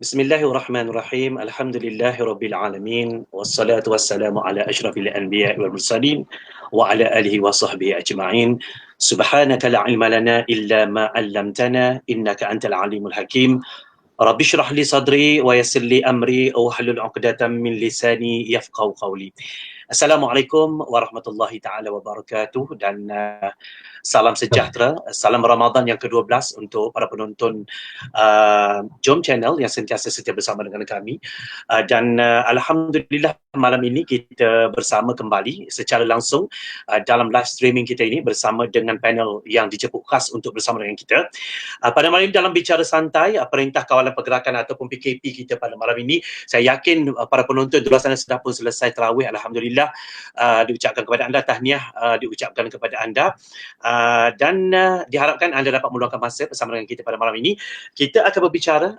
Bismillahirrahmanirrahim. Alhamdulillahirabbil alamin wassalatu wassalamu ala asyrafil anbiya'i wal mursalin wa ala alihi wa sahbihi ajma'in. Subhanaka la ilma lana illa ma 'allamtana innaka antal alimul hakim. Rabbi shrah li sadri wa yassir li amri wahlul 'uqdatam min lisani yafqahu qawli. Assalamualaikum warahmatullahi taala wabarakatuh dan salam sejahtera, salam Ramadan yang ke-12 untuk para penonton Jom Channel yang sentiasa setia bersama dengan kami. Dan alhamdulillah malam ini kita bersama kembali secara langsung dalam live streaming kita ini bersama dengan panel yang dijemput khas untuk bersama dengan kita. Pada malam ini dalam bicara santai, Perintah Kawalan Pergerakan ataupun PKP kita pada malam ini, saya yakin para penonton di luar sana sudah pun selesai tarawih, alhamdulillah. Diucapkan kepada anda tahniah, diucapkan kepada anda, dan diharapkan anda dapat meluangkan masa bersama dengan kita pada malam ini. Kita akan berbicara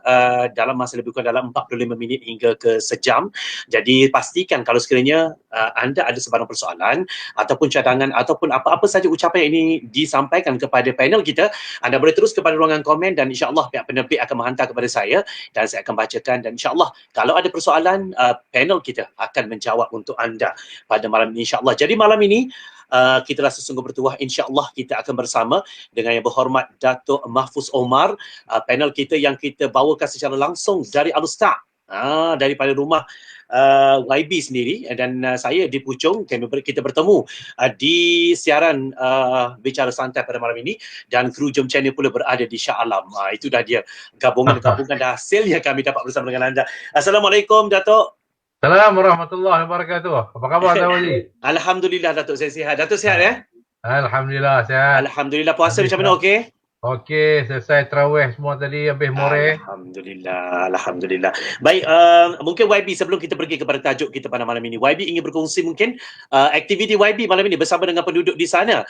dalam masa lebih kurang dalam 45 minit hingga ke sejam. Jadi pastikan kalau sekiranya anda ada sebarang persoalan ataupun cadangan ataupun apa-apa saja ucapan yang ini disampaikan kepada panel kita, anda boleh terus kepada ruangan komen dan insya-Allah pihak penerbit akan menghantar kepada saya dan saya akan bacakan, dan insya-Allah kalau ada persoalan panel kita akan menjawab untuk anda pada malam ini insya-Allah. Jadi malam ini kita rasa sungguh bertuah, insya-Allah kita akan bersama dengan yang berhormat Datuk Mahfuz Omar, panel kita yang kita bawakan secara langsung dari Al-Ustaz, daripada rumah YB sendiri, dan saya di Puchong. Kita bertemu di siaran bicara santai pada malam ini, dan kru Jom Channel pula berada di Shah Alam. Itu dah dia gabungan-gabungan dah hasil yang kami dapat bersama dengan anda. Assalamualaikum Datuk. Assalamualaikum warahmatullahi wabarakatuh. Apa khabar Datuk Wali? Alhamdulillah Datuk, saya sihat. Datuk sihat ya? Alhamdulillah sihat. Alhamdulillah. Puasa macam mana, okey? Okey, selesai tarawih semua tadi, habis more. Alhamdulillah, alhamdulillah. Baik, mungkin YB sebelum kita pergi kepada tajuk kita pada malam ini, YB ingin berkongsi mungkin aktiviti YB malam ini bersama dengan penduduk di sana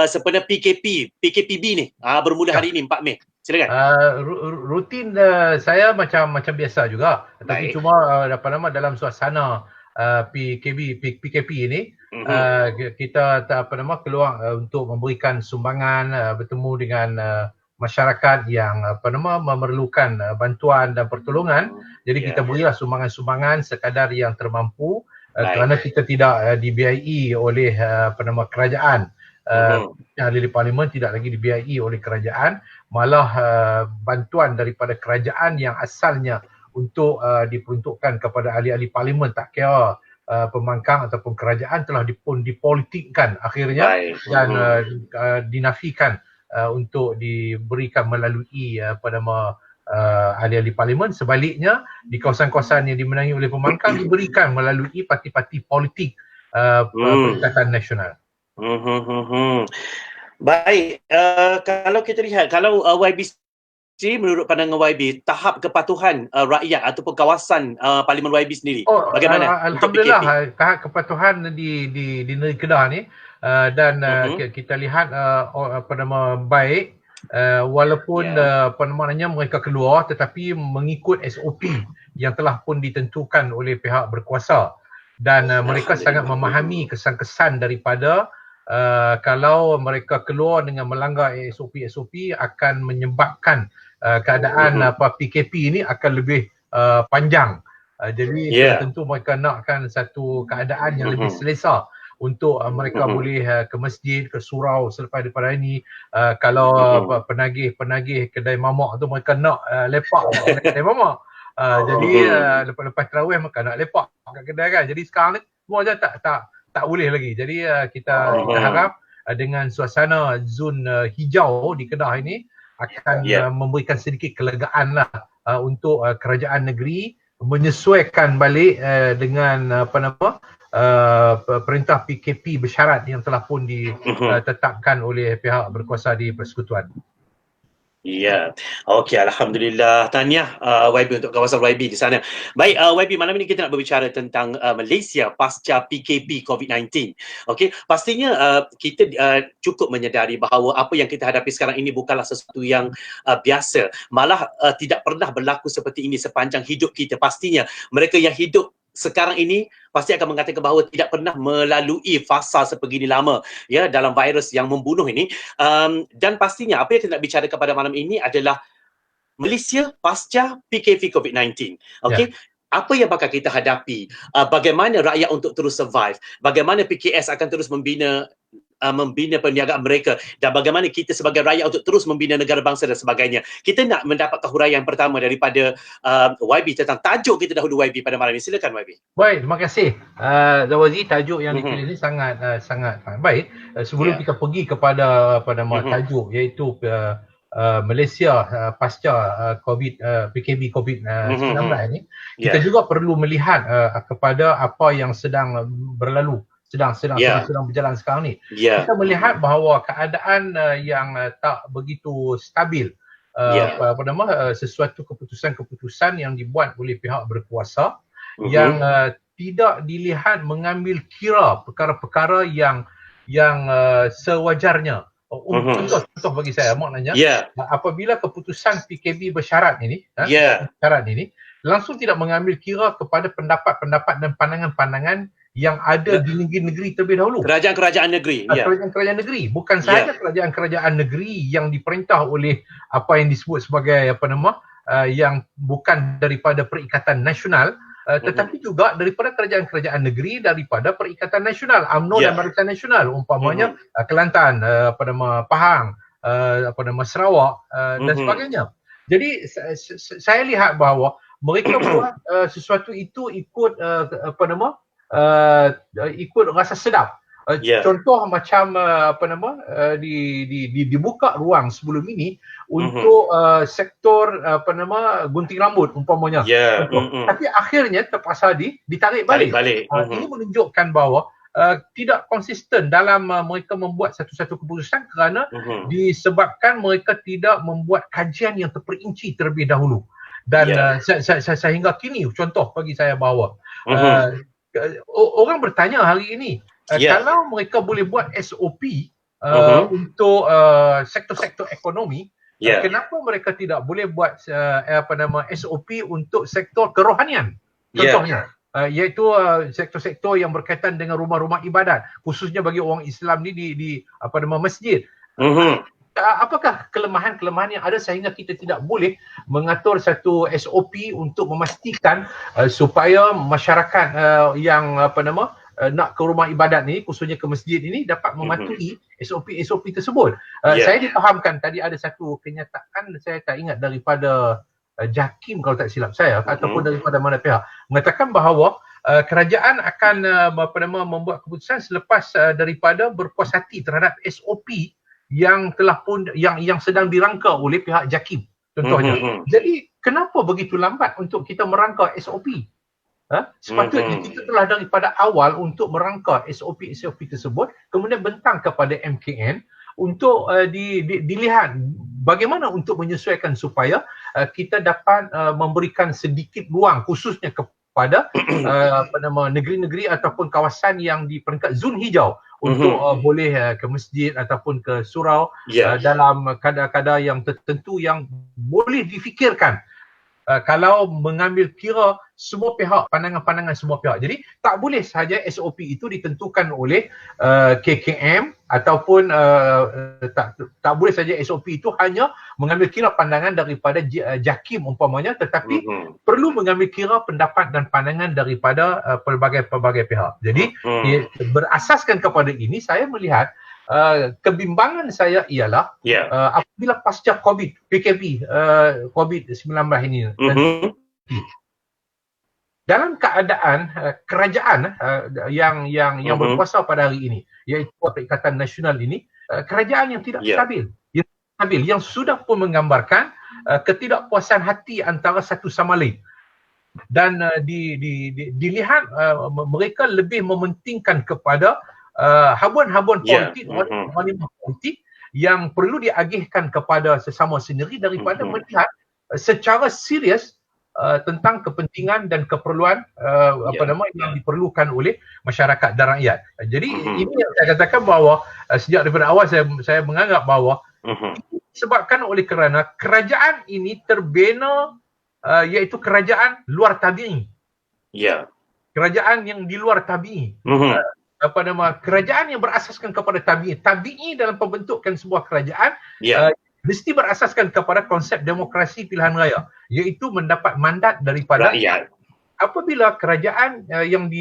sepenuhnya PKPB ni bermula hari ini 4 Mei. Silakan. Rutin saya macam biasa juga, tapi cuma dalam suasana PKP ini kita keluar untuk memberikan sumbangan, bertemu dengan masyarakat yang memerlukan bantuan dan pertolongan. Jadi kita berilah sumbangan-sumbangan sekadar yang termampu, kerana kita tidak dibiayai oleh kerajaan. Ahli parlimen tidak lagi dibiayai oleh kerajaan, malah bantuan daripada kerajaan yang asalnya untuk diperuntukkan kepada ahli-ahli parlimen, tak kira pembangkang ataupun kerajaan, telah dipolitikkan akhirnya dan dinafikan untuk diberikan melalui ahli-ahli parlimen. Sebaliknya, di kawasan-kawasan yang dimenangi oleh pembangkang diberikan melalui parti-parti politik Perikatan Nasional. Baik, kalau kita lihat, kalau YB, menurut pandangan YB, tahap kepatuhan rakyat ataupun kawasan Parlimen YB sendiri, bagaimana? Alhamdulillah, tahap kepatuhan di negeri Kedah ni, dan kita lihat baik, walaupun mereka keluar tetapi mengikut SOP yang telah pun ditentukan oleh pihak berkuasa, dan mereka sangat memahami kesan-kesan daripada kalau mereka keluar dengan melanggar SOP akan menyebabkan keadaan PKP ini akan lebih panjang. Jadi tentu mereka nakkan satu keadaan yang lebih selesa untuk mereka boleh ke masjid, ke surau selepas daripada ini. Kalau penagih kedai mamak tu mereka nak lepak kat kedai mamak. Jadi lepas tarawih mereka nak lepak kat kedai kan. Jadi sekarang ni semua je tak boleh lagi. Jadi kita harap dengan suasana zon hijau di Kedah ini akan memberikan sedikit kelegaan lah untuk kerajaan negeri menyesuaikan balik dengan perintah PKP bersyarat yang telah pun ditetapkan oleh pihak berkuasa di Persekutuan. Ya, okey, alhamdulillah. Tahniah YB untuk kawasan YB di sana. Baik, YB, malam ini kita nak berbicara tentang Malaysia pasca PKP COVID-19. Okey, pastinya kita cukup menyedari bahawa apa yang kita hadapi sekarang ini bukanlah sesuatu yang biasa. Malah tidak pernah berlaku seperti ini sepanjang hidup kita. Pastinya mereka yang hidup sekarang ini pasti akan mengatakan bahawa tidak pernah melalui fasa sebegini lama ya dalam virus yang membunuh ini. Dan pastinya apa yang kita nak bicara pada malam ini adalah Malaysia pasca PKP COVID-19. Okey. Apa yang bakal kita hadapi? Bagaimana rakyat untuk terus survive? Bagaimana PKS akan terus membina perniagaan mereka, dan bagaimana kita sebagai rakyat untuk terus membina negara bangsa dan sebagainya. Kita nak mendapatkan huraian pertama daripada YB tentang tajuk kita dahulu, YB, pada malam ini. Silakan, YB. Baik, terima kasih Zawazi. Tajuk yang dipilih ini sangat baik. Sebelum kita pergi kepada tajuk iaitu Malaysia pasca PKP COVID-19 ini, kita juga perlu melihat kepada apa yang sedang berlalu, sedang berjalan sekarang ni. Kita melihat bahawa keadaan yang tak begitu stabil, sesuatu keputusan-keputusan yang dibuat oleh pihak berkuasa yang tidak dilihat mengambil kira perkara-perkara yang sewajarnya. Contoh bagi saya, maknanya apabila keputusan PKP bersyarat ini, langsung tidak mengambil kira kepada pendapat-pendapat dan pandangan-pandangan yang ada di negeri-negeri terlebih dahulu. Kerajaan-kerajaan negeri. Kerajaan-kerajaan negeri. Bukan sahaja kerajaan-kerajaan negeri yang diperintah oleh apa yang disebut sebagai yang bukan daripada Perikatan Nasional, tetapi juga daripada kerajaan-kerajaan negeri daripada Perikatan Nasional, UMNO dan Barisan Nasional, umpamanya Kelantan, Pahang, Sarawak dan sebagainya. Jadi saya lihat bahawa mereka buat sesuatu itu ikut ikut rasa sedap. Contoh macam dibuka ruang sebelum ini untuk sektor gunting rambut umpamanya. Tapi akhirnya terpaksa ditarik balik. Ini menunjukkan bahawa tidak konsisten dalam mereka membuat satu-satu keputusan kerana disebabkan mereka tidak membuat kajian yang terperinci terlebih dahulu. Dan sehingga kini, contoh bagi saya bahawa orang bertanya hari ini, kalau mereka boleh buat SOP untuk sektor-sektor ekonomi, kenapa mereka tidak boleh buat SOP untuk sektor kerohanian? Contohnya, iaitu sektor-sektor yang berkaitan dengan rumah-rumah ibadat, khususnya bagi orang Islam ni di masjid. Apakah kelemahan-kelemahan yang ada sehingga kita tidak boleh mengatur satu SOP untuk memastikan supaya masyarakat yang nak ke rumah ibadat ni, khususnya ke masjid ini, dapat mematuhi SOP tersebut. Saya difahamkan tadi ada satu kenyataan, saya tak ingat daripada JAKIM kalau tak silap saya, ataupun daripada mana pihak, mengatakan bahawa kerajaan akan membuat keputusan selepas daripada berpuas hati terhadap SOP yang telah pun yang sedang dirangka oleh pihak JAKIM contohnya. Jadi kenapa begitu lambat untuk kita merangka SOP? Sepatutnya kita telah daripada awal untuk merangka SOP tersebut, kemudian bentang kepada MKN untuk dilihat bagaimana untuk menyesuaikan supaya kita dapat memberikan sedikit ruang khususnya kepada negeri-negeri ataupun kawasan yang di peringkat zon hijau untuk boleh ke masjid ataupun ke surau dalam kadar-kadar yang tertentu yang boleh difikirkan kalau mengambil kira semua pihak, pandangan-pandangan semua pihak. Jadi tak boleh sahaja SOP itu ditentukan oleh KKM ataupun tak boleh saja SOP itu hanya mengambil kira pandangan daripada JAKIM umpamanya, tetapi perlu mengambil kira pendapat dan pandangan daripada pelbagai pihak. Jadi berasaskan kepada ini, saya melihat kebimbangan saya ialah apabila pasca PKP COVID-19 ini dalam keadaan kerajaan yang berkuasa pada hari ini, iaitu Perikatan Nasional ini, kerajaan yang tidak stabil, yang sudah pun menggambarkan ketidakpuasan hati antara satu sama lain, dan dilihat mereka lebih mementingkan kepada habuan-habuan politik, politik yang perlu diagihkan kepada sesama sendiri daripada melihat secara serius tentang kepentingan dan keperluan yang diperlukan oleh masyarakat dan rakyat. Jadi ini yang saya katakan bahawa sejak daripada awal saya menganggap bahawa ini disebabkan oleh kerana kerajaan ini terbina iaitu kerajaan luar tabi'i. Kerajaan yang di luar tabi'i. Kerajaan yang berasaskan kepada tabi'i dalam pembentukan sebuah kerajaan mesti berasaskan kepada konsep demokrasi pilihan raya, iaitu mendapat mandat daripada rakyat. Apabila kerajaan yang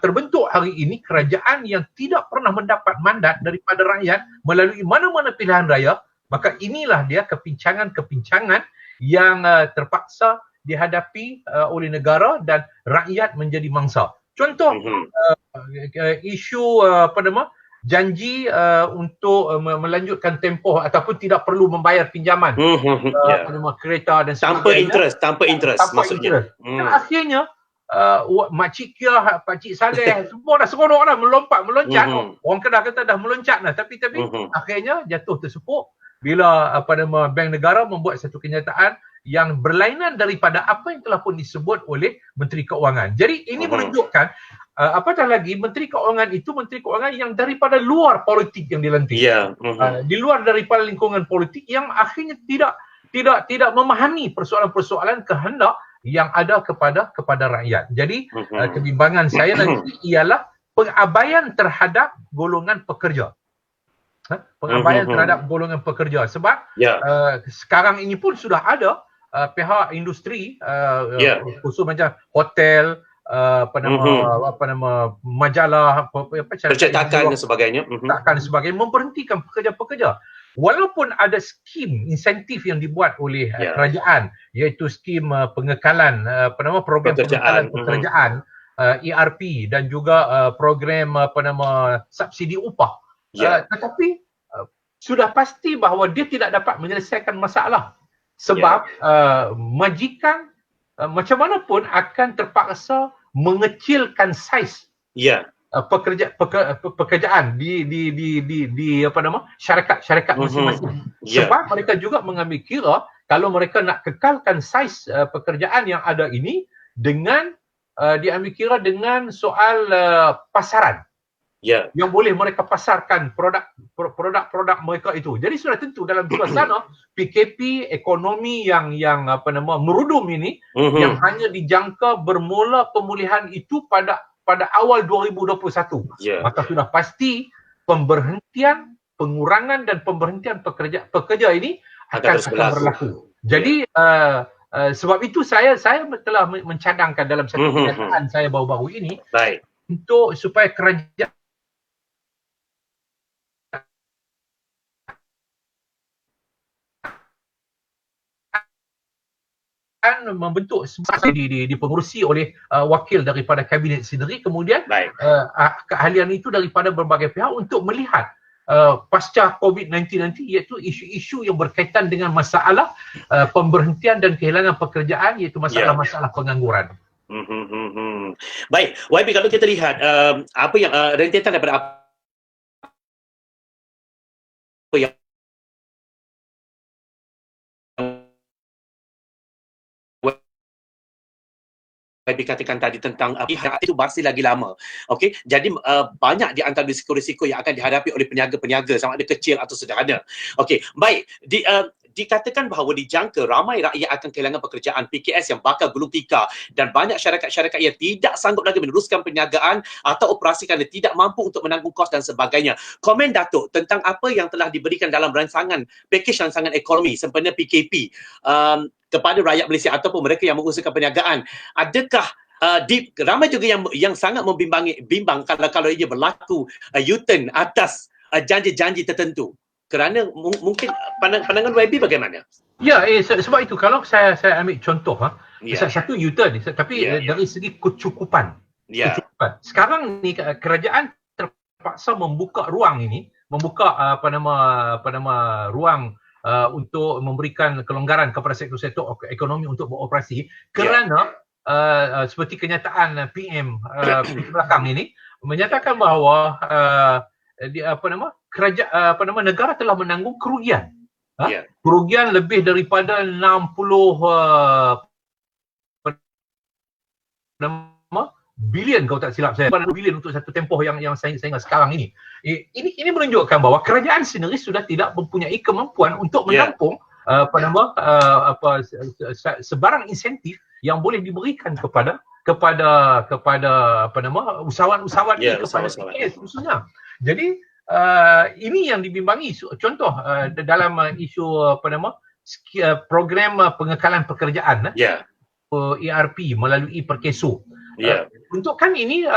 terbentuk hari ini, kerajaan yang tidak pernah mendapat mandat daripada rakyat melalui mana-mana pilihan raya, maka inilah dia kepincangan-kepincangan yang terpaksa dihadapi oleh negara dan rakyat menjadi mangsa. Contoh isu janji untuk melanjutkan tempoh ataupun tidak perlu membayar pinjaman kereta dan sebagainya tanpa interest maksudnya. Dan akhirnya Makcik Kia, Pakcik Saleh semua dah seronok dah meloncat. Orang Kedah kata dah meloncat dah, tapi akhirnya jatuh tersepuk bila Bank Negara membuat satu kenyataan yang berlainan daripada apa yang telah pun disebut oleh Menteri Keuangan. Jadi ini menunjukkan apatah lagi Menteri Keuangan itu Menteri Keuangan yang daripada luar politik yang dilantik. Di luar daripada lingkungan politik yang akhirnya tidak memahami persoalan-persoalan kehendak yang ada kepada rakyat. Jadi kebimbangan saya nanti ialah pengabaian terhadap golongan pekerja. Pengabaian terhadap golongan pekerja sebab sekarang ini pun sudah ada pihak industri khusus macam hotel, majalah, percetakan dan sebagainya, memberhentikan pekerja-pekerja. Walaupun ada skim insentif yang dibuat oleh kerajaan, iaitu skim pengekalan program pengekalan pekerjaan ERP dan juga program subsidi upah, tetapi sudah pasti bahawa dia tidak dapat menyelesaikan masalah sebab majikan macam mana pun akan terpaksa mengecilkan saiz pekerjaan di syarikat masing-masing. Sebab mereka juga mengambil kira kalau mereka nak kekalkan saiz pekerjaan yang ada ini dengan diambil kira dengan soal pasaran. Yang boleh mereka pasarkan produk-produk mereka itu. Jadi sudah tentu dalam suasana PKP ekonomi yang merudum ini, yang hanya dijangka bermula pemulihan itu pada awal 2021. Maka sudah pasti pemberhentian, pengurangan dan pemberhentian pekerja ini akan berlaku. Jadi sebab itu saya telah mencadangkan dalam satu kenyataan saya baru-baru ini untuk supaya kerajaan membentuk dipengurusi oleh wakil daripada kabinet sendiri, kemudian keahlian itu daripada berbagai pihak untuk melihat pasca COVID-19 nanti, iaitu isu-isu yang berkaitan dengan masalah pemberhentian dan kehilangan pekerjaan, iaitu masalah pengangguran. Baik, YB, kalau kita lihat apa yang rentetan daripada apa yang dikatakan tadi tentang itu masih lagi lama. Okey, jadi banyak di antara risiko-risiko yang akan dihadapi oleh peniaga-peniaga, sama ada kecil atau sederhana. Okey, baik. Dikatakan bahawa dijangka ramai rakyat akan kehilangan pekerjaan, PKS yang bakal gulung tikar dan banyak syarikat-syarikat yang tidak sanggup lagi meneruskan perniagaan atau operasi kerana tidak mampu untuk menanggung kos dan sebagainya. Komen Datuk tentang apa yang telah diberikan dalam rancangan pakej rancangan ekonomi sempena PKP kepada rakyat Malaysia ataupun mereka yang mengusahakan perniagaan. Adakah ramai juga yang sangat bimbang kalau ia berlaku U-turn atas janji-janji tertentu. Kerana mungkin pandangan YB bagaimana? Sebab itu kalau saya ambil contoh satu U-turn, tapi dari segi kecukupan. Sekarang ni kerajaan terpaksa membuka ruang ini, ruang untuk memberikan kelonggaran kepada sektor-sektor ekonomi untuk beroperasi kerana seperti kenyataan PM belakang ini menyatakan bahawa negara telah menanggung kerugian. Kerugian lebih daripada 60 bilion kalau tak silap saya. Bilion untuk satu tempoh yang saya ingat sekarang ini. Ini menunjukkan bahawa kerajaan sendiri sudah tidak mempunyai kemampuan untuk menampung sebarang insentif yang boleh diberikan kepada usahawan-usahawan ini, kepada PKS khususnya. Jadi ini yang dibimbangi. Contoh dalam isu program pengekalan pekerjaan, ERP melalui Perkeso. Peruntukan ini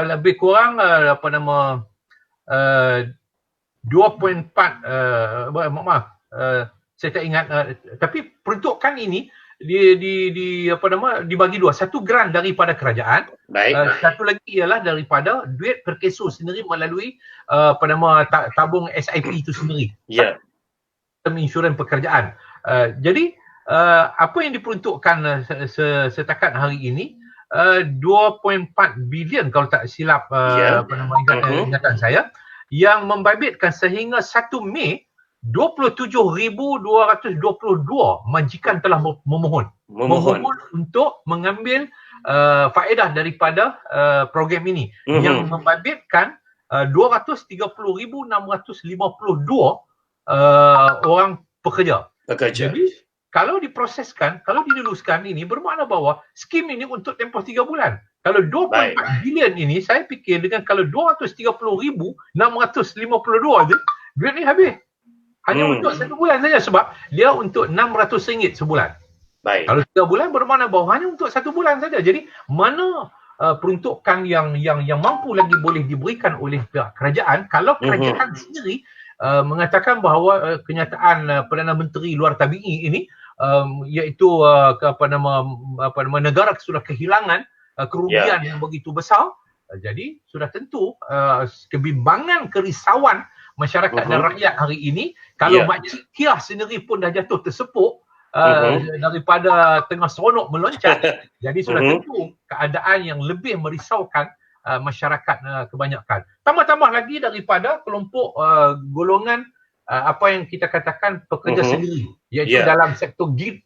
lebih kurang 2.4 saya tak ingat, tapi peruntukan ini dibagi dua. Satu grant daripada kerajaan, satu lagi ialah daripada duit Perkeso sendiri melalui tabung SIP itu sendiri. Insurans pekerjaan. Jadi apa yang diperuntukkan setakat hari ini 2.4 bilion kalau tak silap ingatan saya, yang membabitkan sehingga 1 Mei 27,222 majikan telah memohon untuk mengambil faedah daripada program ini, yang membabitkan 230,652 orang pekerja. Jadi kalau diproseskan, kalau diluluskan, ini bermakna bahawa skim ini untuk tempoh 3 bulan. Kalau 2.4 bilion ini, saya fikir dengan kalau 230,652 tu, duit ni habis. Hanya untuk 1 bulan saja, sebab dia untuk RM600 sebulan. Kalau 3 bulan bermakna bahawa hanya untuk 1 bulan saja. Jadi mana peruntukan yang mampu lagi boleh diberikan oleh pihak kerajaan kalau kerajaan sendiri mengatakan bahawa kenyataan Perdana Menteri Luar Tabi'i ini iaitu negara sudah kehilangan kerugian yang begitu besar. Jadi sudah tentu kebimbangan, kerisauan masyarakat dan rakyat hari ini, kalau Makcik Kia sendiri pun dah jatuh tersepuk daripada tengah seronok meloncat, jadi sudah tentu keadaan yang lebih merisaukan masyarakat kebanyakan. Tambah-tambah lagi daripada kelompok golongan apa yang kita katakan pekerja sendiri, iaitu dalam sektor gig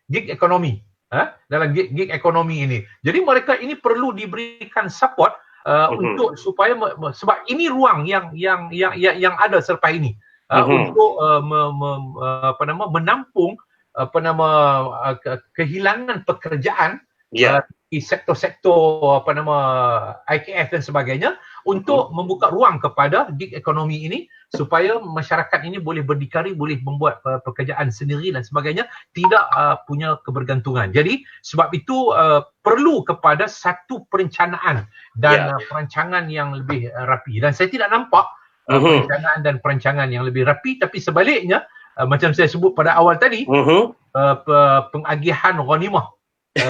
ekonomi, dalam gig ekonomi ini. Jadi mereka ini perlu diberikan support untuk supaya sebab ini ruang yang ada selepas ini untuk menampung kehilangan pekerjaan di sektor-sektor IKF dan sebagainya, untuk membuka ruang kepada gig ekonomi ini supaya masyarakat ini boleh berdikari, boleh membuat pekerjaan sendiri dan sebagainya, tidak punya kebergantungan. Jadi sebab itu perlu kepada satu perencanaan dan perancangan yang lebih rapi, dan saya tidak nampak perencanaan dan perancangan yang lebih rapi, tapi sebaliknya macam saya sebut pada awal tadi, pengagihan ghanimah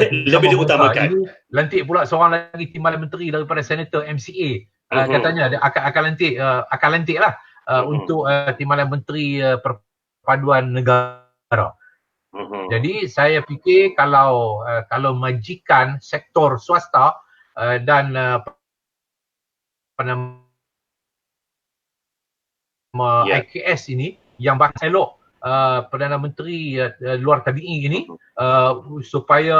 lebih diutamakan. Ini lantik pula seorang lagi timbalan menteri daripada senator MCA, katanya dia akan lantik lah untuk timbalan menteri perpaduan negara. Jadi saya fikir kalau majikan sektor swasta dan IKS ini yang bakal elok Perdana Menteri Luar Tabi'i ini supaya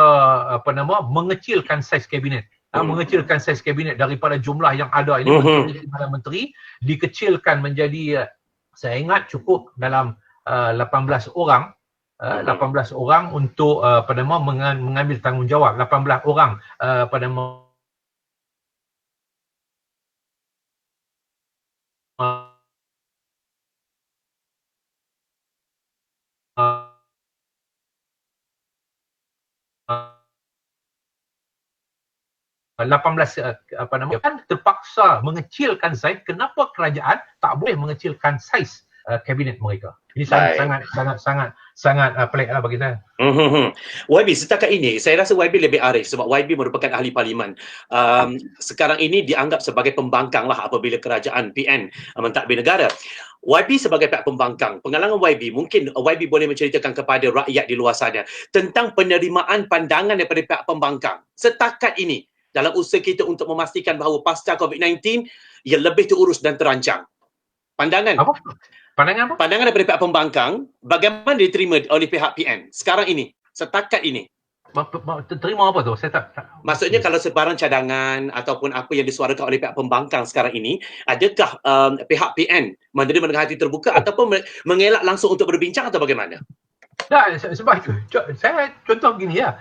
mengecilkan saiz kabinet. Mengecilkan saiz kabinet daripada jumlah yang ada ini, menteri dikecilkan menjadi, saya ingat cukup dalam 18 orang. 18 orang untuk mengambil tanggungjawab. 18 orang kan terpaksa mengecilkan saiz. Kenapa kerajaan tak boleh mengecilkan saiz kabinet mereka? Ini sangat pelik lah bagi saya. YB, setakat ini saya rasa YB lebih arif sebab YB merupakan ahli parlimen. Sekarang ini dianggap sebagai pembangkang lah apabila kerajaan PN mentadbir negara. YB sebagai pihak pembangkang, pengalaman YB, mungkin YB boleh menceritakan kepada rakyat di luar sana tentang penerimaan pandangan daripada pihak pembangkang setakat ini dalam usaha kita untuk memastikan bahawa pasca COVID-19 ia lebih terurus dan terancang. Pandangan. Apa? Pandangan apa? Pandangan daripada pihak pembangkang, bagaimana diterima oleh pihak PN sekarang ini, setakat ini? Terima apa tu? Saya tak. Maksudnya kalau sebarang cadangan ataupun apa yang disuarakan oleh pihak pembangkang sekarang ini, adakah pihak PN menerima dengan hati terbuka ataupun mengelak langsung untuk berbincang atau bagaimana? Tak, sebab itu saya contoh begini ya.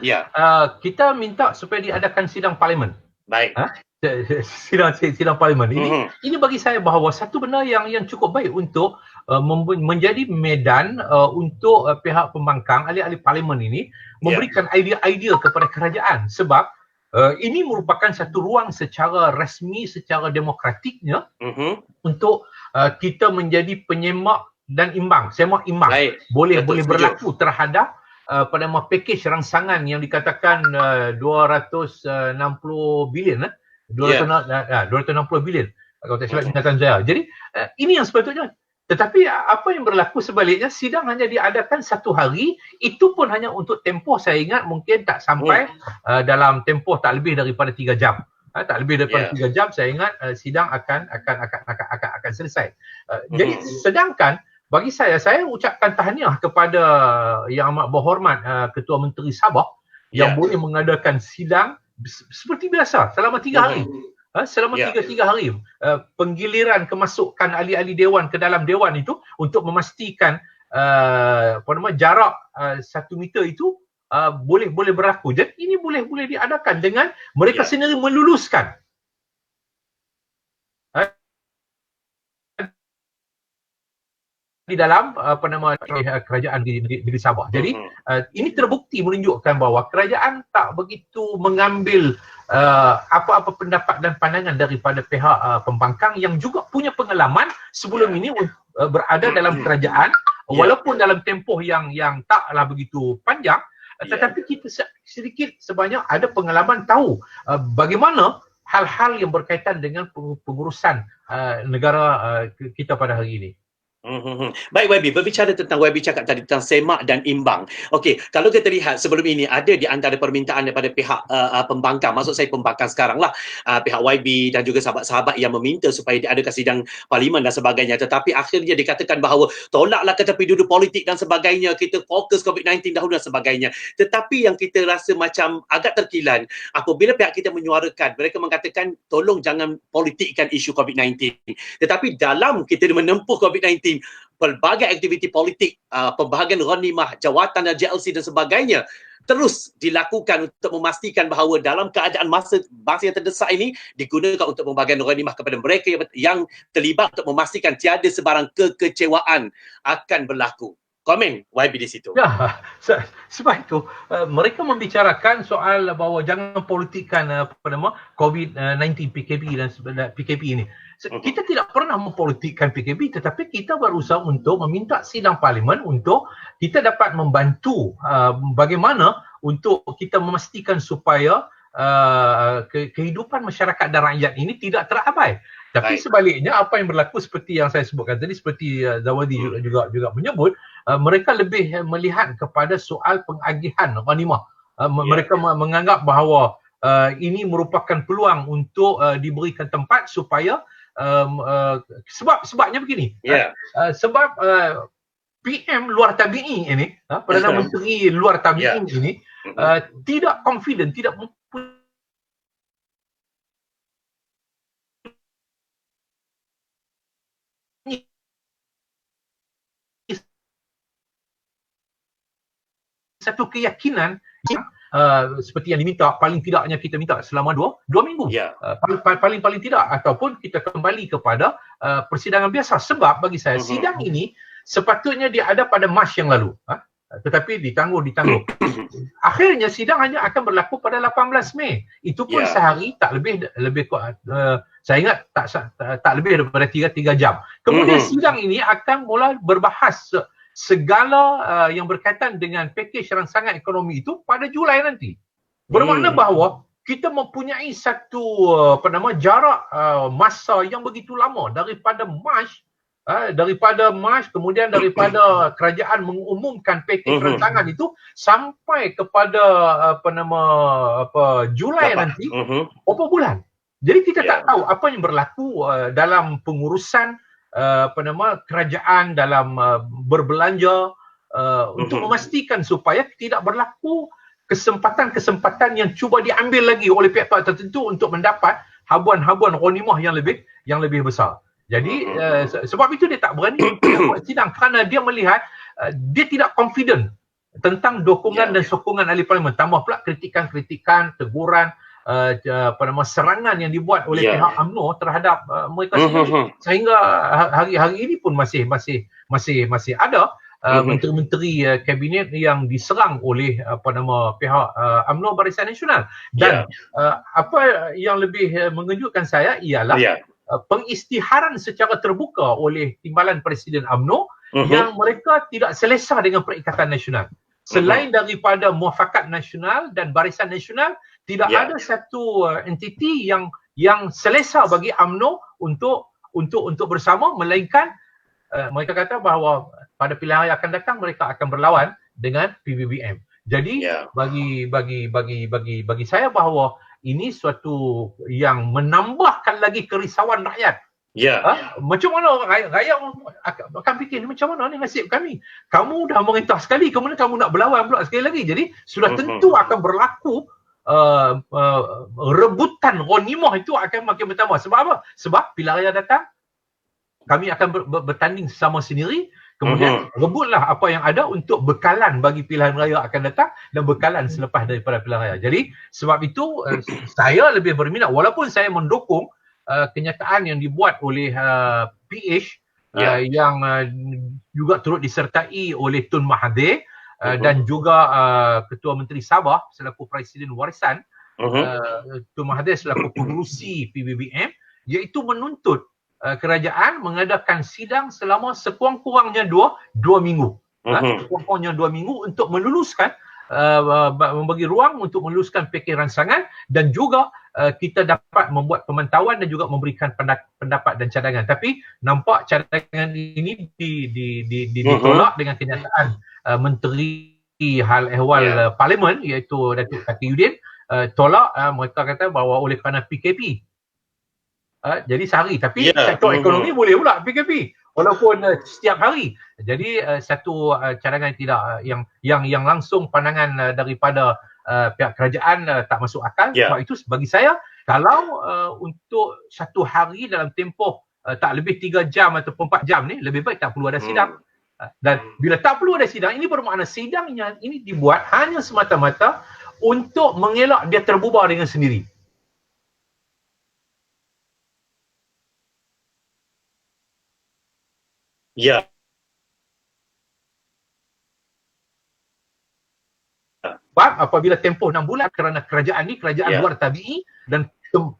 Kita minta supaya diadakan sidang parlimen. Baik. sidang parlimen ini bagi saya bahawa satu benda yang cukup baik untuk menjadi medan untuk pihak pembangkang, ahli-ahli parlimen ini memberikan idea-idea kepada kerajaan, sebab ini merupakan satu ruang secara rasmi, secara demokratiknya untuk kita menjadi penyemak dan imbang, semak imbang. Boleh berlaku terhadap pada pakej rangsangan yang dikatakan 260 bilion 260 bilion kalau tak silap ingatan saya. Jadi ini yang sepatutnya. Tetapi apa yang berlaku sebaliknya, sidang hanya diadakan satu hari, itu pun hanya untuk tempoh, saya ingat mungkin tak sampai dalam tempoh tak lebih daripada 3 jam. Tak lebih daripada 3 jam saya ingat sidang akan selesai. Jadi sedangkan bagi saya ucapkan tahniah kepada Yang Amat Berhormat Ketua Menteri Sabah yang boleh mengadakan sidang seperti biasa selama 3 hari. Selama 3 hari penggiliran kemasukan ahli-ahli dewan ke dalam dewan itu untuk memastikan jarak 1 meter itu boleh berlaku. Jadi ini boleh diadakan dengan mereka sendiri meluluskan di dalam kerajaan di negeri Sabah. Jadi ini terbukti menunjukkan bahawa kerajaan tak begitu mengambil apa-apa pendapat dan pandangan daripada pihak pembangkang yang juga punya pengalaman sebelum ini berada dalam kerajaan, walaupun dalam tempoh yang taklah begitu panjang, tetapi kita sedikit sebanyak ada pengalaman tahu bagaimana hal-hal yang berkaitan dengan pengurusan negara kita pada hari ini. Baik YB, berbicara tentang YB cakap tadi tentang semak dan imbang. Okey, kalau kita lihat sebelum ini ada di antara permintaan daripada pihak pembangkang, maksud saya pembangkang sekarang lah, pihak YB dan juga sahabat-sahabat yang meminta supaya diadakan sidang parlimen dan sebagainya, tetapi akhirnya dikatakan bahawa tolaklah ke tepi duduk politik dan sebagainya, kita fokus COVID-19 dahulu dan sebagainya. Tetapi yang kita rasa macam agak terkilan apabila pihak kita menyuarakan, mereka mengatakan tolong jangan politikkan isu COVID-19. Tetapi dalam kita menempuh COVID-19, pelbagai aktiviti politik, pembahagian ghanimah, jawatan dan JLC dan sebagainya terus dilakukan untuk memastikan bahawa dalam keadaan masa yang terdesak ini digunakan untuk pembahagian ghanimah kepada mereka yang terlibat untuk memastikan tiada sebarang kekecewaan akan berlaku. Komen YB di situ. Ya, sebab itu mereka membicarakan soal bahawa jangan politikkan COVID-19 PKP dan PKP ini. Kita tidak pernah mempolitikkan PKP, tetapi kita berusaha untuk meminta sidang parlimen untuk kita dapat membantu bagaimana untuk kita memastikan supaya kehidupan masyarakat dan rakyat ini tidak terabai. Tapi sebaliknya apa yang berlaku seperti yang saya sebutkan tadi, seperti Zawadi juga menyebut, mereka lebih melihat kepada soal pengagihan ghanimah. Mereka menganggap bahawa ini merupakan peluang untuk diberikan tempat supaya sebabnya begini. Sebab PM luar tabi'i ini, Perdana Menteri luar tabi'i ini tidak confident, tidak satu keyakinan seperti yang diminta, paling tidaknya kita minta selama 2 minggu. Paling tidak, ataupun kita kembali kepada persidangan biasa. Sebab bagi saya sidang ini sepatutnya dia ada pada Mac yang lalu. Tetapi ditangguh. Akhirnya sidang hanya akan berlaku pada 18 Mei. Itu pun sehari, tak lebih saya ingat tak lebih daripada 3 jam. Kemudian sidang ini akan mula berbahas segala yang berkaitan dengan pakej rangsangan ekonomi itu pada Julai nanti. Bermakna bahawa kita mempunyai satu jarak masa yang begitu lama daripada Mac, kemudian daripada kerajaan mengumumkan pakej rangsangan itu sampai kepada Julai nanti, berapa bulan. Jadi kita tak tahu apa yang berlaku dalam pengurusan kerajaan dalam berbelanja untuk memastikan supaya tidak berlaku kesempatan-kesempatan yang cuba diambil lagi oleh pihak-pihak tertentu untuk mendapat habuan-habuan ghanimah yang lebih besar. Jadi sebab itu dia tak berani buat sidang kerana dia melihat dia tidak confident tentang dukungan dan sokongan ahli parlimen. Tambah pula kritikan-kritikan, teguran serangan yang dibuat oleh pihak UMNO terhadap mereka sendiri, sehingga hari-hari ini pun masih ada menteri-menteri kabinet yang diserang oleh pihak UMNO Barisan Nasional. Dan apa yang lebih mengejutkan saya ialah pengisytiharan secara terbuka oleh Timbalan Presiden UMNO yang mereka tidak selesa dengan Perikatan Nasional. Selain daripada Muafakat Nasional dan Barisan Nasional, tidak ada satu entiti yang selesa bagi UMNO untuk bersama, melainkan mereka kata bahawa pada pilihan yang akan datang mereka akan berlawan dengan PBBM. Jadi bagi saya bahawa ini suatu yang menambahkan lagi kerisauan rakyat. Macam mana rakyat akan fikir, macam mana ni nasib kami? Kamu dah merintah sekali, kemudian kamu nak berlawan pula sekali lagi. Jadi sudah tentu akan berlaku rebutan ghanimah itu akan makin bertambah. Sebab apa? Sebab pilihan raya datang, kami akan bertanding sesama sendiri, kemudian rebutlah apa yang ada untuk bekalan bagi pilihan raya akan datang dan bekalan selepas daripada pilihan raya. Jadi sebab itu saya lebih berminat, walaupun saya mendukung kenyataan yang dibuat oleh PH yang juga turut disertai oleh Tun Mahathir dan juga Ketua Menteri Sabah selaku Presiden Warisan, Tun Mahathir selaku pengurusi PBBM, iaitu menuntut kerajaan mengadakan sidang selama sekurang-kurangnya dua minggu. Sekurang-kurangnya 2 minggu untuk meluluskan, membagi ruang untuk meluluskan pakej rancangan, dan juga kita dapat membuat pemantauan dan juga memberikan pendapat dan cadangan. Tapi nampak cadangan ini ditolak dengan kenyataan Menteri Hal Ehwal Parlimen iaitu Datuk Taqiyuddin tolak. Mereka kata bahawa oleh kerana PKP. Jadi sehari, tapi sektor ekonomi boleh pula PKP walaupun setiap hari. Jadi satu cadangan tidak yang langsung pandangan daripada pihak kerajaan tak masuk akal. Sebab itu bagi saya, kalau untuk satu hari dalam tempoh tak lebih 3 jam ataupun 4 jam ni, lebih baik tak perlu ada sidang. Dan bila tak perlu ada sidang, ini bermakna sidangnya ini dibuat hanya semata-mata untuk mengelak dia terbubar dengan sendiri. Sebab apabila tempoh 6 bulan, kerana kerajaan ni kerajaan luar tabi'i dan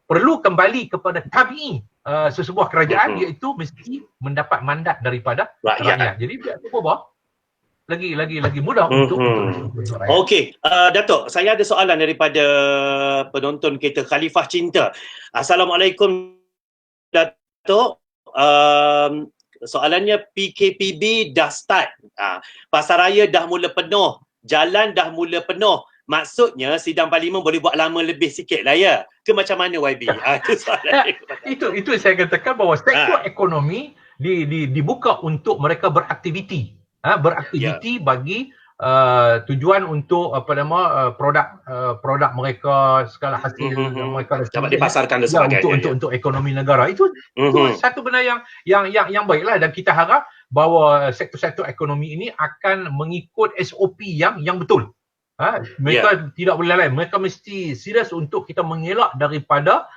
perlu kembali kepada tabi'i sesebuah kerajaan, iaitu mesti mendapat mandat daripada rakyat. Jadi biar berubah lagi mudah untuk rakyat. Okey, Datuk, saya ada soalan daripada penonton kita, Khalifah Cinta. Assalamualaikum Datuk. Soalannya, PKPB dah start, pasaraya dah mula penuh, jalan dah mula penuh, maksudnya sidang parlimen boleh buat lama lebih sikit lah ya? Ke macam mana YB? Itu saya katakan bahawa sektor ekonomi dibuka untuk mereka beraktiviti, bagi tujuan untuk produk mereka, segala hasil mereka dapat dipasarkan dan sebagainya untuk ekonomi negara. Itu satu benda yang baiklah, dan kita harap bahawa sektor-sektor ekonomi ini akan mengikut SOP yang betul. Mereka tidak boleh lalai, mereka mesti serius untuk kita mengelak daripada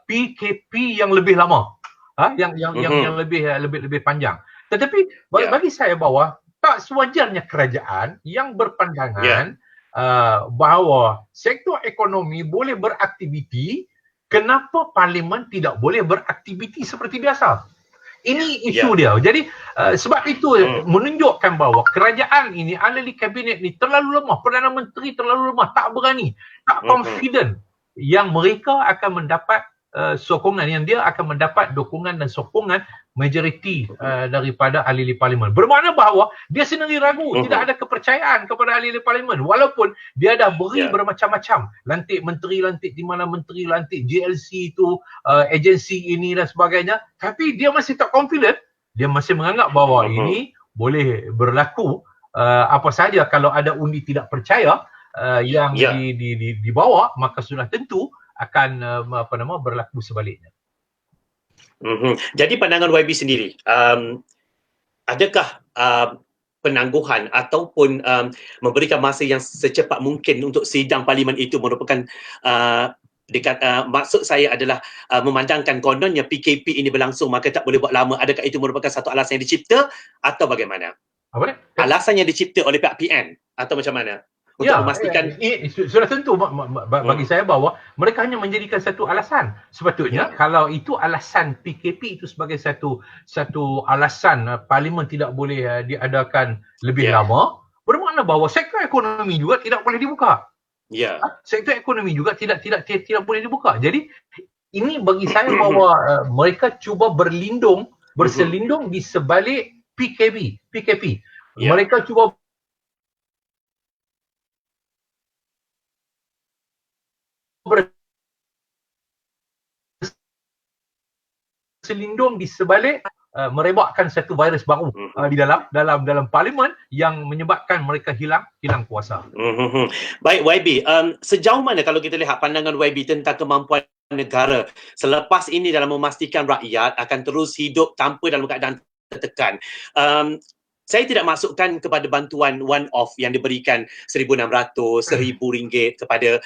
PKP yang lebih lama, yang lebih panjang. Tetapi bagi saya bahawa tak sewajarnya kerajaan yang berpandangan bahawa sektor ekonomi boleh beraktiviti, kenapa parlimen tidak boleh beraktiviti seperti biasa? Ini isu dia. Jadi sebab itu menunjukkan bahawa kerajaan ini, ahli kabinet ni terlalu lemah, Perdana Menteri terlalu lemah, tak berani, tak confident yang mereka akan mendapat sokongan, yang dia akan mendapat dukungan dan sokongan majoriti daripada ahli parlimen. Bermakna bahawa dia sendiri ragu, tidak ada kepercayaan kepada ahli parlimen, walaupun dia dah beri bermacam-macam, lantik menteri, lantik di mana menteri, lantik JLC itu, agensi ini dan sebagainya, tapi dia masih tak confident. Dia masih menganggap bahawa ini boleh berlaku apa saja. Kalau ada undi tidak percaya yang dibawa, maka sudah tentu akan berlaku sebaliknya. Jadi pandangan YB sendiri, adakah penangguhan ataupun memberikan masa yang secepat mungkin untuk sidang parlimen itu merupakan maksud saya adalah memandangkan kononnya PKP ini berlangsung maka tak boleh buat lama. Adakah itu merupakan satu alasan yang dicipta atau bagaimana? Apa dia? Alasan yang dicipta oleh pihak PN atau macam mana? Untuk Ya, memastikan sudah tentu bagi saya bahawa mereka hanya menjadikan satu alasan. Sepatutnya kalau itu alasan PKP itu sebagai satu alasan parlimen tidak boleh diadakan lebih lama, bermakna bahawa sektor ekonomi juga tidak boleh dibuka. Sektor ekonomi juga tidak boleh dibuka. Jadi ini bagi saya bahawa mereka cuba berselindung di sebalik PKP. Mereka cuba berselindung di sebalik merebakkan satu virus baru di dalam parlimen yang menyebabkan mereka hilang kuasa. Baik YB, sejauh mana kalau kita lihat pandangan YB tentang kemampuan negara selepas ini dalam memastikan rakyat akan terus hidup tanpa dalam keadaan tertekan? Saya tidak masukkan kepada bantuan one off yang diberikan RM1,600, RM1,000 kepada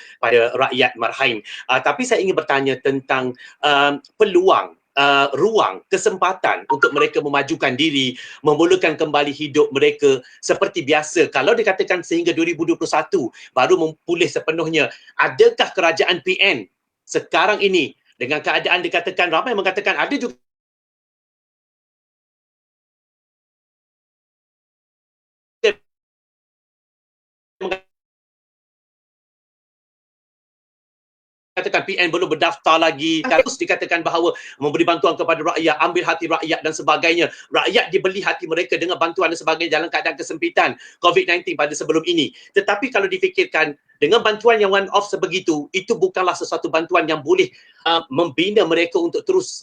rakyat Marhain. Tapi saya ingin bertanya tentang peluang, ruang, kesempatan untuk mereka memajukan diri, memulakan kembali hidup mereka seperti biasa. Kalau dikatakan sehingga 2021 baru pulih sepenuhnya, adakah kerajaan PN sekarang ini dengan keadaan dikatakan, ramai mengatakan ada juga katakan PN belum berdaftar lagi, terus dikatakan bahawa memberi bantuan kepada rakyat, ambil hati rakyat dan sebagainya. Rakyat dibeli hati mereka dengan bantuan dan sebagainya dalam keadaan kesempitan COVID-19 pada sebelum ini. Tetapi kalau difikirkan dengan bantuan yang one off sebegitu, itu bukanlah sesuatu bantuan yang boleh membina mereka untuk terus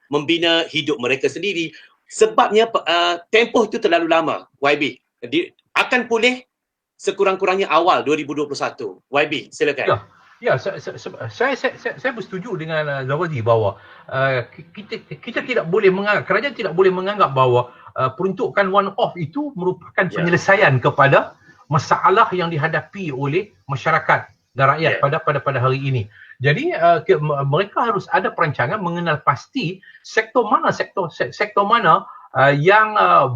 membina hidup mereka sendiri. Sebabnya tempoh itu terlalu lama, YB. Akan pulih sekurang-kurangnya awal 2021. YB, silakan. Ya, saya bersetuju dengan Zawazi bahawa kita tidak boleh menganggap, kerajaan tidak boleh menganggap bahawa peruntukan one off itu merupakan penyelesaian kepada masalah yang dihadapi oleh masyarakat dan rakyat pada hari ini. Jadi mereka harus ada perancangan mengenal pasti sektor mana yang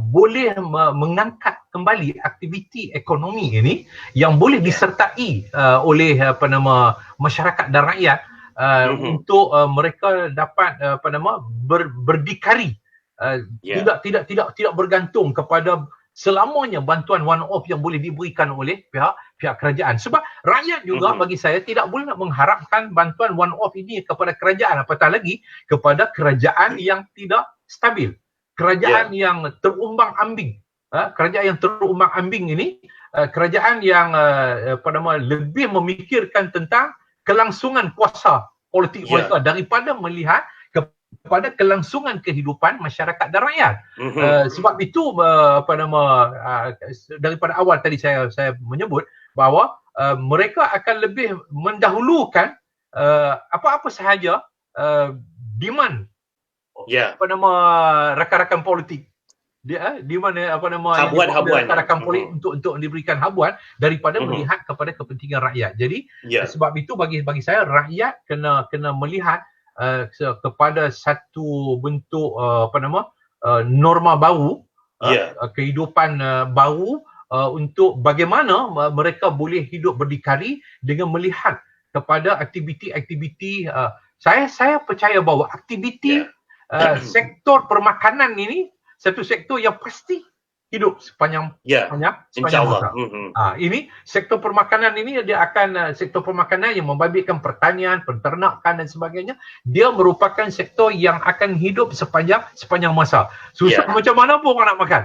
boleh mengangkat kembali aktiviti ekonomi ini yang boleh disertai oleh masyarakat dan rakyat untuk mereka dapat berdikari, tidak bergantung kepada selamanya bantuan one off yang boleh diberikan oleh pihak kerajaan. Sebab rakyat juga bagi saya tidak boleh nak mengharapkan bantuan one off ini kepada kerajaan, apatah lagi kepada kerajaan yang tidak stabil. Kerajaan yang terumbang-ambing. Kerajaan yang terumbang-ambing ini kerajaan yang lebih memikirkan tentang kelangsungan kuasa politik mereka daripada melihat kepada kelangsungan kehidupan masyarakat dan rakyat. Sebab itu daripada awal tadi saya menyebut bahawa mereka akan lebih mendahulukan apa-apa sahaja demand rakan-rakan politik, di mana habuan rakan politik untuk diberikan habuan daripada melihat kepada kepentingan rakyat. Jadi sebab itu bagi saya rakyat kena melihat kepada satu bentuk norma baru, kehidupan baru untuk bagaimana mereka boleh hidup berdikari dengan melihat kepada aktiviti-aktiviti. Saya percaya bahawa aktiviti sektor permakanan ini satu sektor yang pasti hidup sepanjang masa. Ini sektor permakanan ini dia akan sektor permakanan yang membabitkan pertanian, penternakan dan sebagainya. Dia merupakan sektor yang akan hidup sepanjang masa. Susah macam mana pun orang nak makan.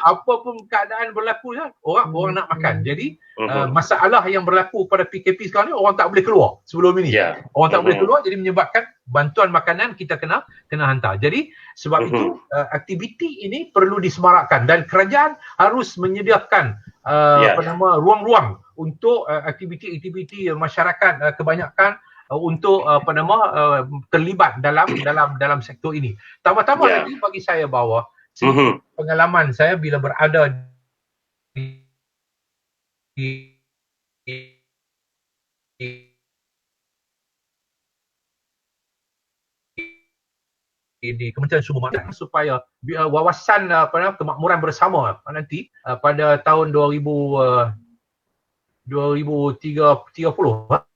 Apa pun keadaan berlaku orang nak makan. Jadi masalah yang berlaku pada PKP sekarang ni, orang tak boleh keluar sebelum ini. Orang tak boleh keluar, jadi menyebabkan bantuan makanan kita kena hantar. Jadi sebab itu aktiviti ini perlu disemarakkan dan kerajaan harus menyediakan ruang-ruang untuk aktiviti-aktiviti masyarakat kebanyakan untuk terlibat dalam sektor ini. Tambah-tambah lagi bagi saya bahawa pengalaman saya bila berada di di Kementerian Sumber Makanan supaya wawasan kemakmuran bersama nanti pada tahun 2030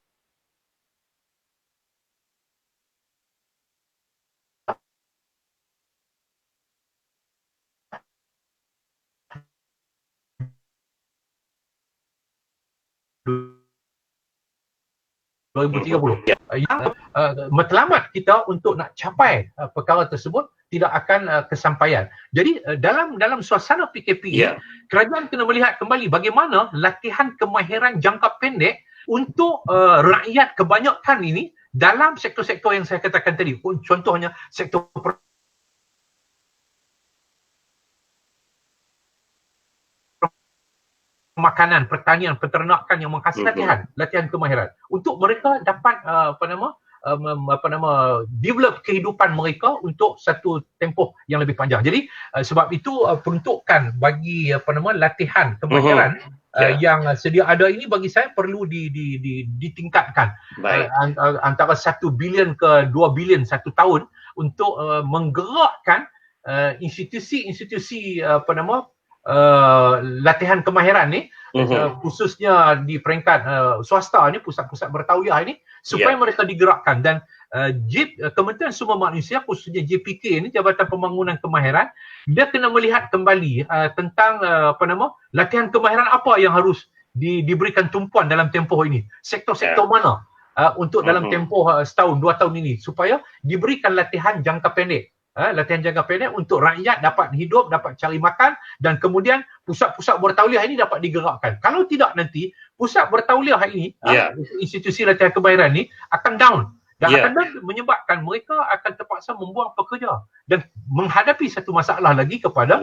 2030 yang matlamat kita untuk nak capai perkara tersebut tidak akan kesampaian. Jadi dalam suasana PKP kerajaan kena melihat kembali bagaimana latihan kemahiran jangka pendek untuk rakyat kebanyakan ini dalam sektor-sektor yang saya katakan tadi. Contohnya sektor makanan, pertanian, peternakan yang menghasilkan latihan kemahiran untuk mereka dapat develop kehidupan mereka untuk satu tempoh yang lebih panjang. Jadi sebab itu peruntukan bagi latihan kemahiran yang sedia ada ini bagi saya perlu ditingkatkan antara 1 bilion ke 2 bilion satu tahun untuk menggerakkan institusi-institusi latihan kemahiran ni khususnya di peringkat swasta ni, pusat-pusat bertauliah ini supaya mereka digerakkan dan Kementerian Sumber Manusia khususnya JPK ni, Jabatan Pembangunan Kemahiran, dia kena melihat kembali tentang latihan kemahiran apa yang harus diberikan tumpuan dalam tempoh ini, sektor-sektor mana untuk dalam tempoh setahun, 2 tahun ini supaya diberikan latihan jangka pendek. Latihan jangka pendek untuk rakyat dapat hidup, dapat cari makan dan kemudian pusat-pusat bertauliah ini dapat digerakkan. Kalau tidak nanti pusat bertauliah ini, institusi latihan kemahiran ini akan down dan akan menyebabkan mereka akan terpaksa membuang pekerja dan menghadapi satu masalah lagi kepada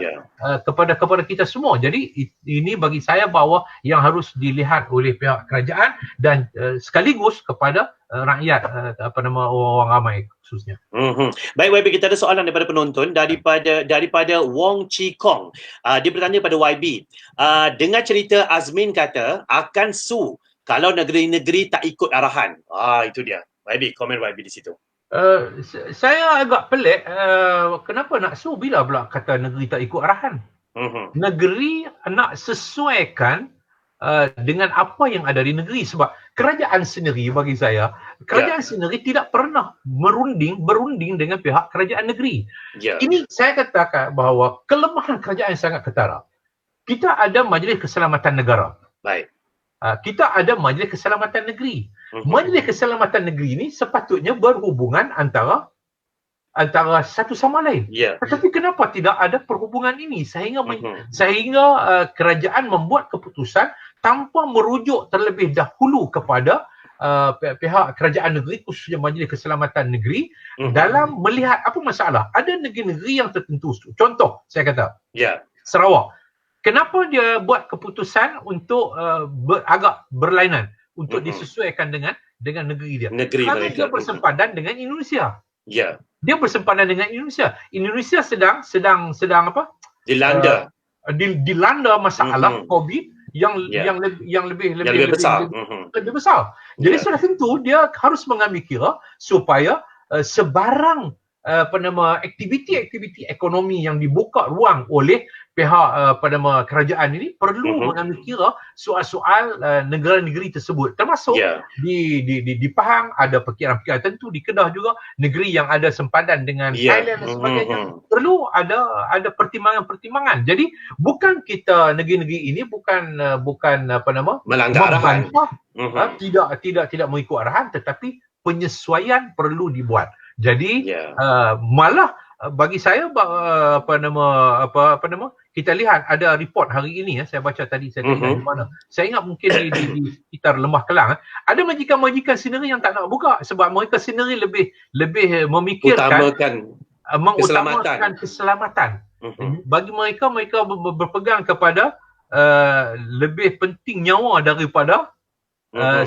kita semua. Jadi ini bagi saya bahawa yang harus dilihat oleh pihak kerajaan dan sekaligus kepada rakyat orang ramai khususnya. Baik YB, kita ada soalan daripada penonton daripada Wong Chi Kong. Dia bertanya pada YB, dengar cerita Azmin kata akan sue kalau negeri-negeri tak ikut arahan. Itu dia. YB, komen YB di situ. Saya agak pelik kenapa nak sue bila pula kata negeri tak ikut arahan. Negeri nak sesuaikan dengan apa yang ada di negeri, sebab kerajaan sendiri bagi saya, kerajaan sendiri tidak pernah berunding dengan pihak kerajaan negeri. Ini saya katakan bahawa kelemahan kerajaan sangat ketara. Kita ada Majlis Keselamatan Negara. Baik. Kita ada Majlis Keselamatan Negeri. Majlis Keselamatan Negeri ini sepatutnya berhubungan antara satu sama lain. Tetapi kenapa tidak ada perhubungan ini sehingga kerajaan membuat keputusan tanpa merujuk terlebih dahulu kepada pihak kerajaan negeri khususnya Majlis Keselamatan Negeri dalam melihat apa masalah. Ada negeri-negeri yang tertentu. Contoh saya kata Sarawak. Kenapa dia buat keputusan untuk agak berlainan untuk disesuaikan dengan negeri dia? Kerana dia bersempadan dengan Indonesia. Dia bersempadan dengan Indonesia. Indonesia sedang apa? Dilanda. Dilanda masalah COVID yang lebih besar. Lebih besar. Jadi sudah tentu dia harus mengambil kira supaya sebarang aktiviti-aktiviti ekonomi yang dibuka ruang oleh pihak kerajaan ini perlu mengambil kira soal-soal negara-negeri tersebut, termasuk di Pahang ada perkiraan-perkiraan tentu, di Kedah juga, negeri yang ada sempadan dengan Thailand dan sebagainya, perlu ada pertimbangan-pertimbangan. Jadi bukan kita negeri-negeri ini bukan melanggar arahan, tidak mengikut arahan, tetapi penyesuaian perlu dibuat. Jadi malah bagi saya kita lihat ada report hari ini saya baca tadi, saya tengok di mana. Saya ingat mungkin di sekitar Lembah Kelang ada majikan-majikan sendiri yang tak nak buka sebab mereka sendiri lebih memikirkan mengutamakan keselamatan. Bagi mereka berpegang kepada lebih penting nyawa daripada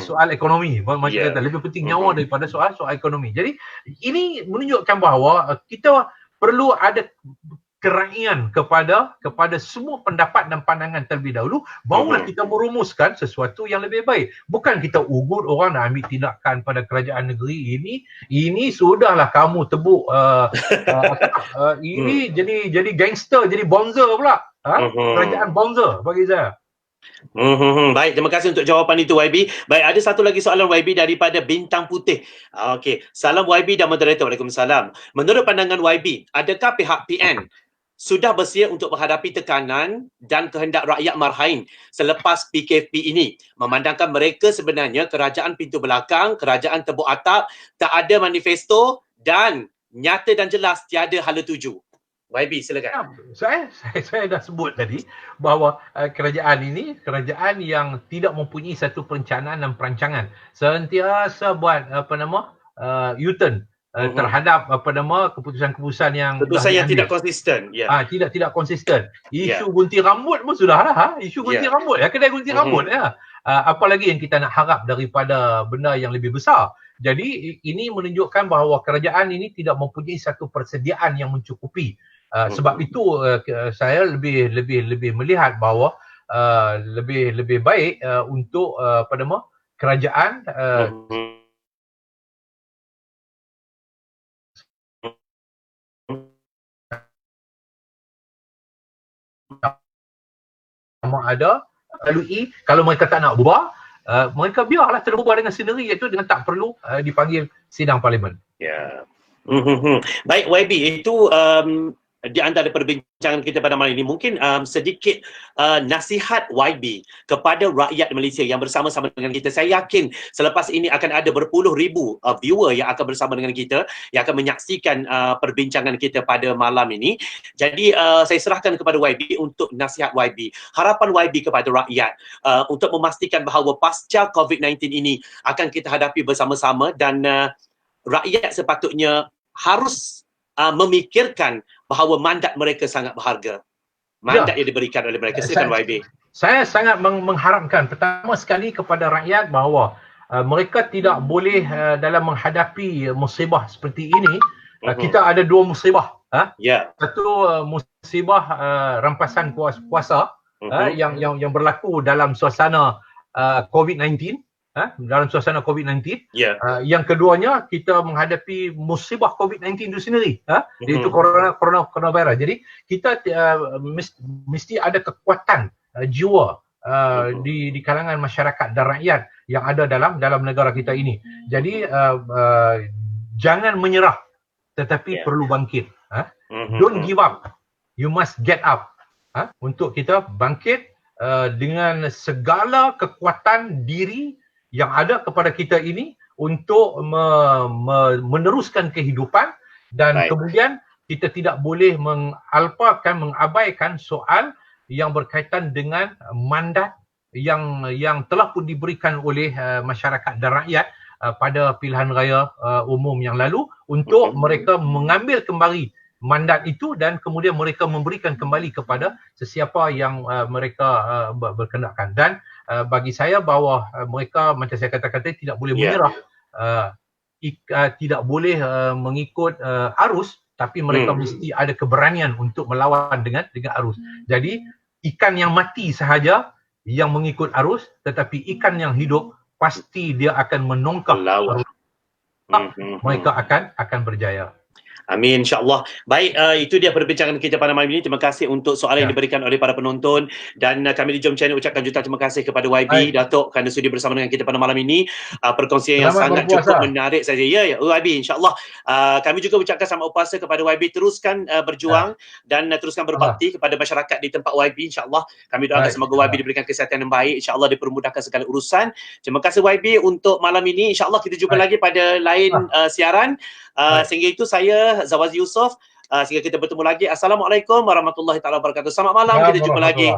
soal ekonomi. Macam kata lebih penting nyawa daripada soal ekonomi. Jadi ini menunjukkan bahawa kita perlu ada kerakyatan kepada semua pendapat dan pandangan terlebih dahulu, barulah kita merumuskan sesuatu yang lebih baik. Bukan kita ugut orang nak ambil tindakan pada kerajaan negeri ini sudahlah kamu tebuk ini jadi gangster, jadi bonzer pula. Kerajaan bonzer bagi saya. Baik, terima kasih untuk jawapan itu YB. Baik, ada satu lagi soalan YB daripada Bintang Putih. Okey, salam YB dan moderator. Waalaikumsalam. Menurut pandangan YB, adakah pihak PN sudah bersedia untuk menghadapi tekanan dan kehendak rakyat Marhain selepas PKP ini, memandangkan mereka sebenarnya kerajaan pintu belakang, kerajaan tebuk atap, tak ada manifesto dan nyata dan jelas tiada hala tuju. YB, silakan. Saya dah sebut tadi bahawa kerajaan ini kerajaan yang tidak mempunyai satu perencanaan dan perancangan, sentiasa buat U-turn terhadap keputusan-keputusan yang tidak konsisten. Tidak konsisten. Isu gunting rambut pun sudahlah, isu gunting rambut kedai gunting rambut apa lagi yang kita nak harap daripada benda yang lebih besar. Jadi ini menunjukkan bahawa kerajaan ini tidak mempunyai satu persediaan yang mencukupi. Sebab itu saya lebih melihat bahawa lebih baik untuk kerajaan ada lalui. Kalau mereka tak nak berubah, mereka biarlah terubah dengan sendiri, iaitu dengan tak perlu dipanggil sidang parlimen. Baik YB, itu di antara perbincangan kita pada malam ini, mungkin sedikit nasihat YB kepada rakyat Malaysia yang bersama-sama dengan kita. Saya yakin selepas ini akan ada berpuluh ribu viewer yang akan bersama dengan kita, yang akan menyaksikan perbincangan kita pada malam ini. Jadi saya serahkan kepada YB untuk nasihat YB, harapan YB kepada rakyat untuk memastikan bahawa pasca COVID-19 ini akan kita hadapi bersama-sama, dan rakyat sepatutnya harus memikirkan bahawa mandat mereka sangat berharga. Mandat yang diberikan oleh mereka. Silakan YB. Saya sangat mengharapkan pertama sekali kepada rakyat bahawa mereka tidak boleh dalam menghadapi musibah seperti ini. Kita ada dua musibah. Satu musibah rampasan kuasa yang berlaku dalam suasana COVID-19. Dalam suasana COVID-19. Yang keduanya, kita menghadapi musibah COVID-19 itu sendiri, iaitu coronavirus. Jadi kita mesti ada kekuatan jiwa di kalangan masyarakat dan rakyat yang ada dalam negara kita ini. Jadi jangan menyerah, tetapi perlu bangkit. Don't give up, you must get up. Untuk kita bangkit dengan segala kekuatan diri yang ada kepada kita ini untuk meneruskan kehidupan, dan kemudian kita tidak boleh mengabaikan soal yang berkaitan dengan mandat yang telah pun diberikan oleh masyarakat dan rakyat pada pilihan raya umum yang lalu, untuk mereka mengambil kembali mandat itu dan kemudian mereka memberikan kembali kepada sesiapa yang mereka berkenaan. Dan bagi saya bahawa mereka, macam saya kata tidak boleh menyerah, tidak boleh mengikut arus, tapi mereka mesti ada keberanian untuk melawan dengan arus. Jadi ikan yang mati sahaja yang mengikut arus, tetapi ikan yang hidup pasti dia akan menongkak arus. Mereka akan berjaya. Amin, insyaAllah. Baik, itu dia perbincangan kita pada malam ini. Terima kasih untuk soalan yang diberikan oleh para penonton, dan kami di Jom Channel ucapkan jutaan terima kasih kepada YB Datuk kerana sudi bersama dengan kita pada malam ini. Perkongsian yang sangat cukup menarik saja. YB, insyaAllah. Kami juga ucapkan selamat berpuasa kepada YB. Teruskan berjuang dan teruskan berbakti kepada masyarakat di tempat YB, insyaAllah. Kami doakan semoga YB diberikan kesihatan yang baik, insyaAllah dipermudahkan segala urusan. Terima kasih YB untuk malam ini. InsyaAllah kita jumpa lagi pada lain siaran. Sehingga itu saya Zawazi Yusof, sehingga kita bertemu lagi. Assalamualaikum warahmatullahi wabarakatuh. Selamat malam, kita jumpa lagi.